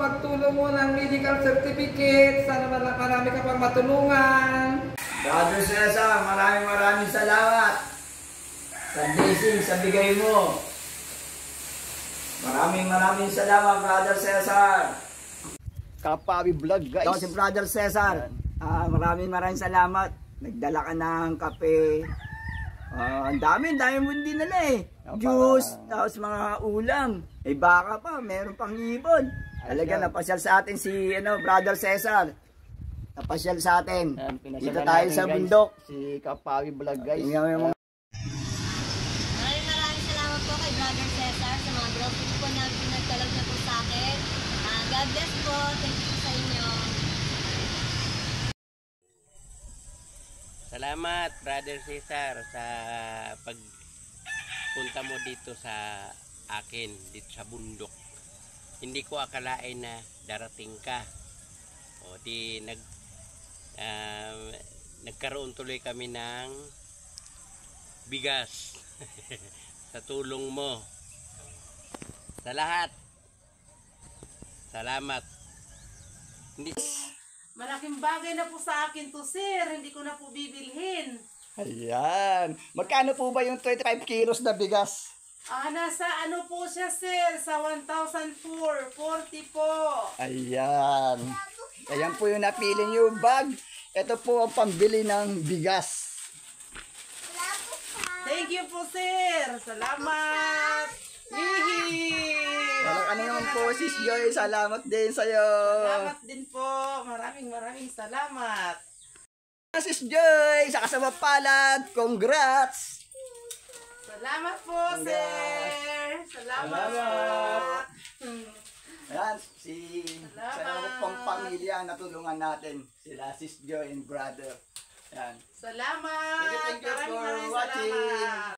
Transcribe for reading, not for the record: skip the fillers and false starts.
pagtulong mo ng medical certificate. Sana marami ka pang matulungan. Brother Cesar, maraming salamat sa blessing, sa bigay mo. Maraming salamat, Brother Cesar. Kapawi Vlog, guys. Ito si Brother Cesar. Maraming salamat. Nagdala ka ng kape. Ang dami mo din nila eh. Juice, tapos mga ulam. Baka pa, meron pang ibon. Talaga napasyal sa atin si Brother Cesar. Napasyal sa atin. Dito tayo sa bundok. Si Kapawi Vlog, guys. Maraming salamat po kay Brother Cesar sa mga groceries po na pinagkalog na po sa akin. God bless po. Thank you sa inyo. Salamat, Brother Cesar, sa pagpunta mo dito sa akin, dito sa bundok. Hindi ko akalain na darating ka. O di nagkaroon tuloy kami ng bigas sa tulong mo. Sa lahat. Salamat. Malaking bagay na po sa akin to, sir. Hindi ko na po bibilhin. Ayan. Magkano po ba yung 25 kilos na bigas? Nasa ano po siya, sir? Sa 1,440 po. Ayan. Ayan po yung napili niyo bag. Ito po ang pambili ng bigas. Thank you po, sir. Salamat. Hihi. Ano naman po, Sis Joy. Salamat din sa'yo. Salamat din po. Maraming salamat. Sis Joy, sa kasama palad. Congrats. Salamat po, sir. Salamat. Ayan, sa pang pamilya natulungan natin. Sila Sis Joy and brother. Ayan. Salamat. Thank you for Maraming watching. salamat.